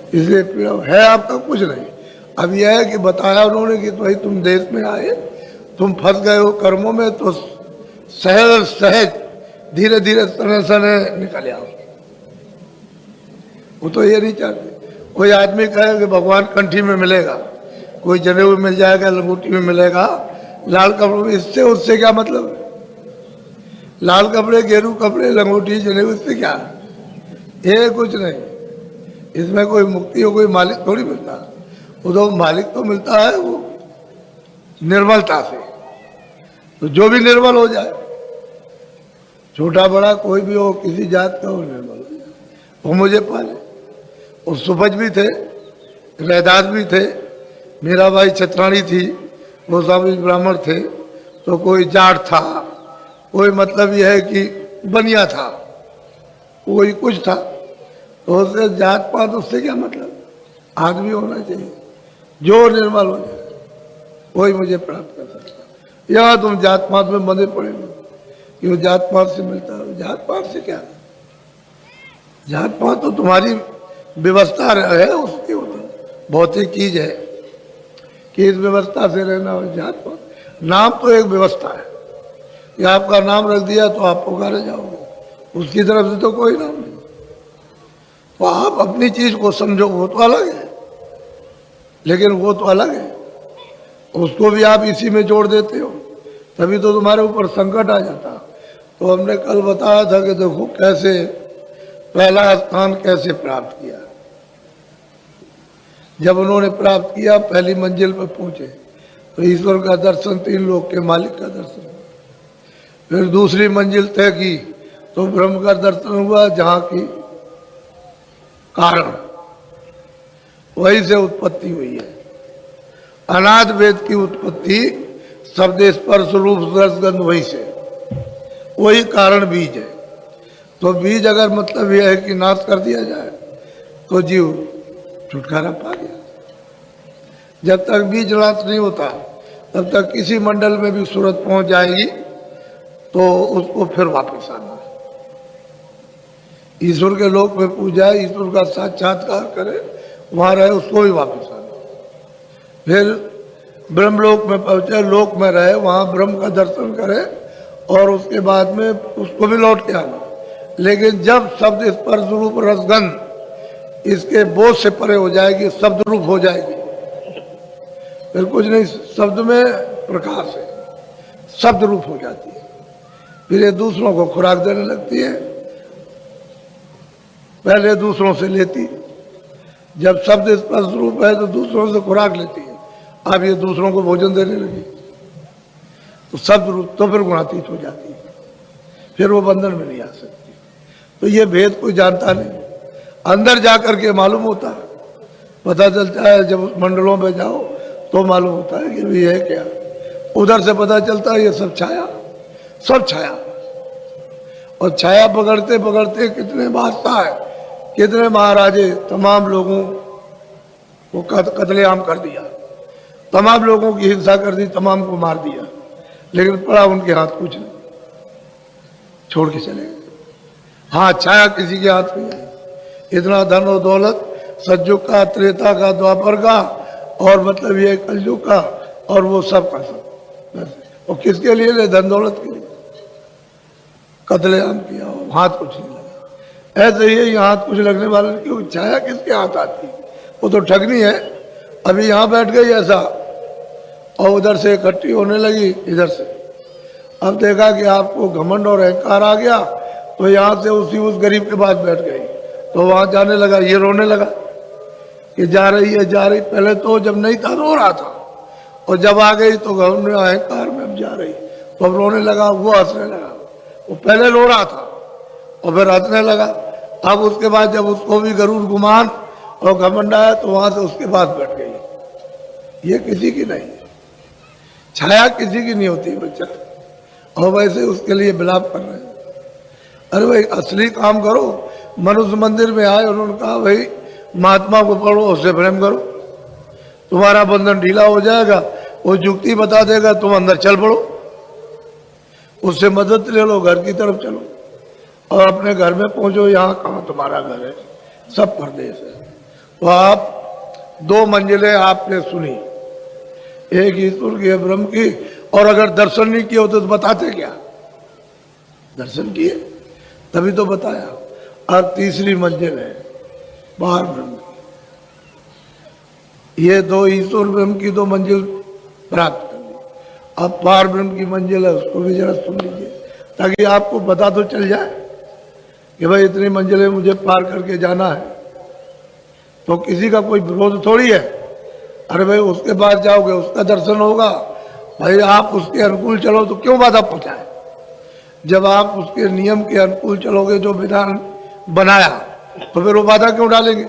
इसलिए पीड़ा है आपका कुछ नहीं। अब यह है कि बताया उन्होंने कि भाई तुम देश में आए, तुम फंस गए हो कर्मों में, तो सहज सहज धीरे धीरे सने सने निकल आओ। वो तो ये नहीं चाहते। कोई आदमी कहे कि भगवान कंठी में मिलेगा, कोई जनेऊ में मिल जाएगा, लंगोटी में मिलेगा, लाल कपड़ों में, इससे उससे क्या मतलब है? लाल कपड़े, गेरू कपड़े, लंगोटी, जनेऊ, इससे क्या? ये कुछ नहीं। इसमें कोई मुक्ति हो, कोई मालिक थोड़ी मिलता। वो तो मालिक तो मिलता है वो निर्मलता से। तो जो भी निर्मल हो जाए, छोटा बड़ा कोई भी हो, किसी जात का हो, निर्मल हो जाए, वो मुझे पाले। और सुभज भी थे, रैदास भी थे, मेरा भाई छत्राणी थी, वो स्वामी ब्राह्मण थे, तो कोई जाट था, कोई मतलब यह है कि बनिया था, कोई कुछ था, तो उससे जात पात उससे क्या मतलब? आदमी होना चाहिए जो निर्मल हो जाए, वही मुझे प्राप्त कर सकता। यहाँ तुम जात पात में बंधे पड़े हो कि वो जात पात से मिलता है। जात पात से क्या? जात पात तो तुम्हारी व्यवस्था है, उसकी भौतिक चीज है कि इस व्यवस्था से रहना हो। जात पात नाम तो एक व्यवस्था है कि आपका नाम रख दिया तो आप पुकारे जाओगे, उसकी तरफ से तो कोई नाम नहीं। तो आप अपनी चीज को समझो, वो तो अलग है, लेकिन वो तो अलग है, उसको भी आप इसी में जोड़ देते हो, तभी तो तुम्हारे ऊपर संकट आ जाता। तो हमने कल बताया था कि देखो कैसे पहला स्थान कैसे प्राप्त किया। जब उन्होंने प्राप्त किया, पहली मंजिल पर पहुंचे तो ईश्वर का दर्शन, तीन लोक के मालिक का दर्शन। फिर दूसरी मंजिल तय की तो ब्रह्म का दर्शन हुआ, जहां की कारण वही से उत्पत्ति हुई है। अनाद वेद की उत्पत्ति शब्द स्पर्श रूप रसगंध वही से, वही कारण बीज है। तो बीज अगर मतलब यह है कि नाश कर दिया जाए तो जीव छुटकारा पा गया। जब तक बीज नाश नहीं होता तब तक किसी मंडल में भी सूरत पहुंच जाएगी तो उसको फिर वापस आना। ईश्वर के लोक में पूजा, ईश्वर का साक्षात्कार करे, वहां रहे, उसको भी वापस आना। फिर ब्रह्मलोक में पहुंचे, लोक में रहे, वहां ब्रह्म का दर्शन करे और उसके बाद में उसको भी लौट के आना। लेकिन जब शब्द स्पर्श रूप रसगंध इसके बोझ से परे हो जाएगी, शब्द रूप हो जाएगी, फिर कुछ नहीं, शब्द में प्रकाश है, शब्द रूप हो जाती है। फिर ये दूसरों को खुराक देने लगती है। पहले दूसरों से लेती, जब शब्द स्पर्श रूप है तो दूसरों से खुराक लेती है, अब ये दूसरों को भोजन देने लगी तो शब्द रूप, तो फिर गुणातीत हो जाती है, फिर वो बंधन में नहीं आ सकती। तो ये भेद कोई जानता नहीं, अंदर जाकर के मालूम होता है, पता चलता है। जब मंडलों में जाओ तो मालूम होता है कि ये है क्या। उधर से पता चलता है ये सब छाया, सब छाया। और छाया पकड़ते पकड़ते कितने बादशाह है, कितने महाराजे, तमाम लोगों को कत्लेआम कर दिया, तमाम लोगों की हिंसा कर दी, तमाम को मार दिया, लेकिन पड़ा उनके हाथ कुछ नहीं, छोड़ के चले गए। हाँ, छाया किसी के हाथ में है। इतना धन और दौलत सतयुग का, त्रेता का, द्वापर का, और मतलब ये कलयुग का, और वो सब का सब। और किसके लिए? धन दौलत के लिए कत्लेआम किया, हाथ कुछ नहीं लगा। ऐसे ही यहाँ हाथ कुछ लगने वाले, क्यों? छाया किसके हाथ आती? वो तो ठगनी है। अभी यहाँ बैठ गई ऐसा, और उधर से इकट्ठी होने लगी इधर से। अब देखा कि आपको घमंड और अहंकार आ गया, तो यहाँ से उस गरीब के पास बैठ गई, तो वहां जाने लगा, ये रोने लगा कि जा रही है, जा रही। पहले तो जब नहीं था रो रहा था, और जब आ गई तो घमंड अहंकार में अब जा रही, तो अब रोने लगा, वो हंसने लगा। वो पहले रो रहा था और फिर हंसने लगा। अब उसके बाद जब उसको भी गरुड़ गुमान और घमंड आया तो वहां से उसके पास बैठ गई। ये किसी की नहीं है, छाया किसी की नहीं होती बच्चा। और वैसे उसके लिए विलाप कर रहे हैं। अरे भाई, असली काम करो। मनुष्य मंदिर में आए, उन्होंने कहा भाई महात्मा को पढ़ो, उससे प्रेम करो, तुम्हारा बंधन ढीला हो जाएगा। वो युक्ति बता देगा, तुम अंदर चल पड़ो, उससे मदद ले लो, घर की तरफ चलो और अपने घर में पहुंचो। यहाँ कहाँ तुम्हारा घर है, सब परदेश है। तो आप 2 मंजिलें आपने सुनी, एक ईश्वर की है ब्रह्म की, और अगर दर्शन नहीं किए होते तो बताते क्या? दर्शन किए तभी तो बताया। और तीसरी मंजिल है पार ब्रह्म की। ये 2 ईश्वर ब्रह्म की 2 मंजिल प्राप्त कर ली। अब पार ब्रह्म की मंजिल है, उसको भी जरा सुन लीजिए, ताकि आपको पता तो चल जाए कि भाई इतनी मंजिलें मुझे पार करके जाना है। तो किसी का कोई विरोध थोड़ी है, अरे भाई उसके बाद जाओगे उसका दर्शन होगा, भाई आप उसके अनुकूल चलो तो क्यों बाधा पहुंचाए? जब आप उसके नियम के अनुकूल चलोगे, जो विधान बनाया, तो फिर वो बाधा क्यों डालेंगे?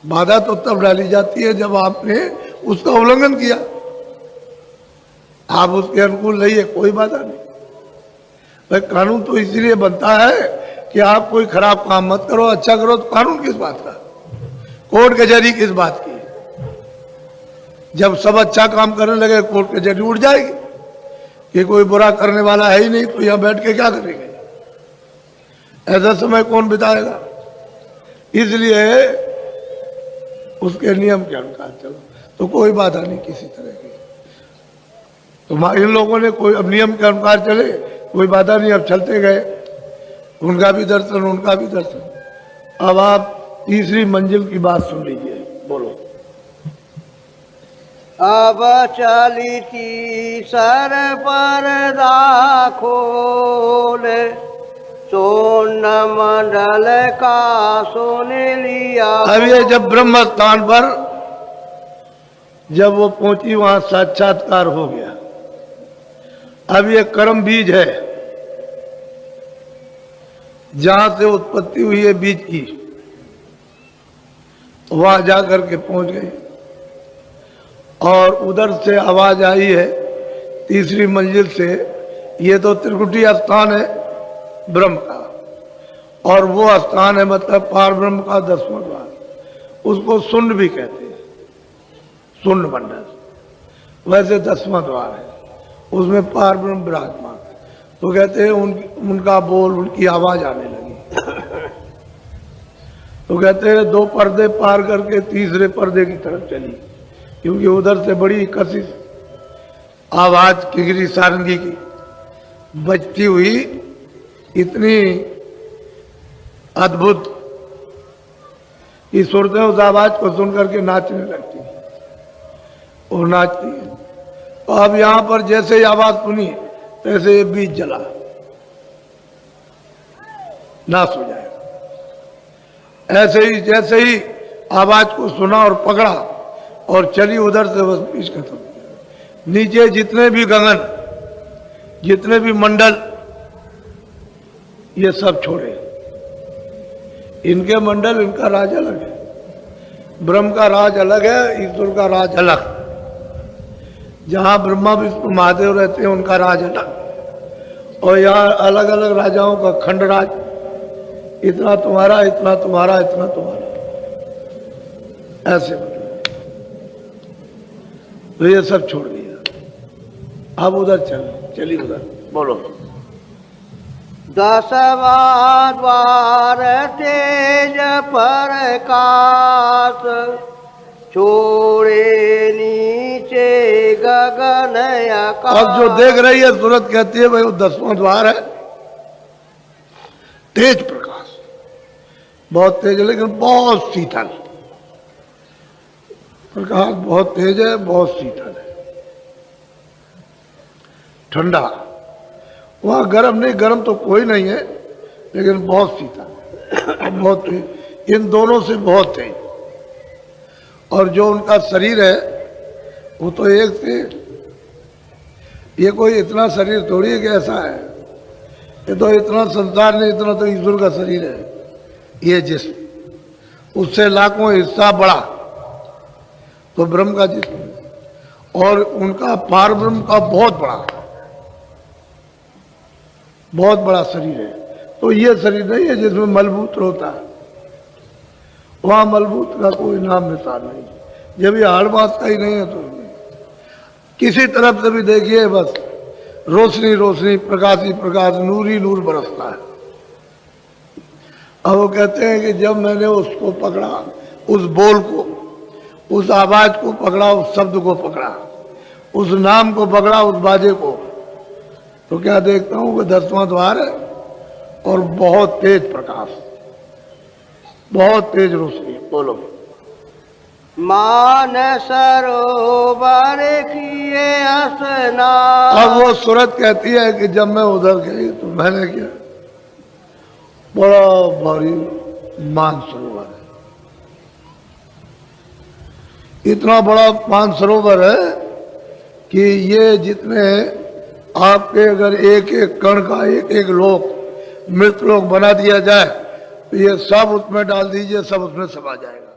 बाधा तो तब डाली जाती है जब आपने उसका उल्लंघन किया। आप उसके अनुकूल नहीं है, कोई बाधा नहीं। भाई कानून तो इसलिए बनता है कि आप कोई खराब काम मत करो, अच्छा करो। तो कानून किस बात का, कोर्ट कचहरी किस बात की? जब सब अच्छा काम करने लगे, कोर्ट कचहरी उठ जाएगी कि कोई बुरा करने वाला है ही नहीं, तो यहां बैठ के क्या करेंगे? ऐसा समय कौन बिताएगा? इसलिए उसके नियम के अनुसार चलो, तो कोई बाधा नहीं किसी तरह की। तो इन लोगों ने कोई अब नियम के अनुसार चले, कोई बाधा नहीं, अब चलते गए, उनका भी दर्शन, उनका भी दर्शन। अब आप तीसरी मंजिल की बात सुन लीजिए, बोलो। अब चली थी सर पर खोल, सोन मंडल का सुन लिया। अब ये जब ब्रह्म स्थान पर जब वो पहुंची, वहां साक्षात्कार हो गया। अब ये कर्म बीज है, जहां से उत्पत्ति हुई है बीज की, वहां जाकर के पहुंच गई। और उधर से आवाज आई है तीसरी मंजिल से, ये तो त्रिकुटी स्थान है ब्रह्म का, और वो स्थान है मतलब पार ब्रह्म का 10वां द्वार, उसको सुंड भी कहते हैं, सुंड मंडल। वैसे 10वां द्वार है, उसमें पार ब्रह्म विराजमान। तो कहते हैं उनका बोल, उनकी आवाज आने लगी। तो कहते हैं 2 पर्दे पार करके तीसरे पर्दे की तरफ चली, क्योंकि उधर से बड़ी कशिश आवाज किगरी सारंगी की बजती हुई, इतनी अद्भुत कि सुरतें उस आवाज को सुन करके नाचने लगती और नाचती है। तो अब यहां पर जैसे ही आवाज सुनी, तैसे ये बीज जला, नाश हो जाएगा। ऐसे ही जैसे ही आवाज को सुना और पकड़ा और चली उधर से, बस बीज खत्म। नीचे जितने भी गगन, जितने भी मंडल, ये सब छोड़े। इनके मंडल, इनका राज अलग है, ब्रह्म का राज अलग है, ईश्वर का राज अलग। जहां ब्रह्मा विष्णु महादेव रहते हैं उनका राज अलग, और यहाँ अलग अलग राजाओं का खंड राज, इतना तुम्हारा, इतना तुम्हारा, इतना तुम्हारा, ऐसे मतलब। तो ये सब छोड़ दिया। अब उधर चली उधर, बोलो। 10वां द्वार तेज प्रकाश, छोड़े नीचे गगन आकाश। अब जो देख रही है सूरत कहती है भाई वो 10वां द्वार है, तेज प्रकाश, बहुत तेज है, लेकिन बहुत शीतल। प्रकाश बहुत तेज है, बहुत शीतल है, ठंडा। वहां गर्म नहीं, गर्म तो कोई नहीं है, लेकिन बहुत शीतल, बहुत तेज। इन दोनों से बहुत तेज। और जो उनका शरीर है वो तो एक से, ये कोई इतना शरीर थोड़ी है कि ऐसा है, ये तो इतना संसार नहीं, इतना तो ईश्वर का शरीर है ये जिस्म, उससे लाखों हिस्सा बड़ा तो ब्रह्म का जिस्म। और उनका पार ब्रह्म का बहुत बड़ा शरीर है। तो ये शरीर नहीं है जिसमें मलबूत्र होता है, वहां मलबूत्र का कोई नाम निशान नहीं। जब ये हाड़ बात का ही नहीं है तो किसी तरफ से भी देखिए, बस रोशनी रोशनी, प्रकाश ही प्रकाश, नूर ही नूर बरसता है। अब वो कहते हैं कि जब मैंने उसको पकड़ा, उस बोल को, उस आवाज को पकड़ा, उस शब्द को पकड़ा, उस नाम को पकड़ा, उस बाजे को, तो क्या देखता हूं कि 10वां द्वार है और बहुत तेज प्रकाश, बहुत तेज रोशनी। बोलो। मान सरोवर किए स्नान। अब वो सूरत कहती है कि जब मैं उधर गई तो मैंने किया, बड़ा भारी मानसरोवर है, इतना बड़ा मानसरोवर है कि ये जितने आपके अगर एक एक कण का एक एक लोक मृत लोक बना दिया जाए तो ये सब उसमें डाल दीजिए, सब उसमें समा जाएगा।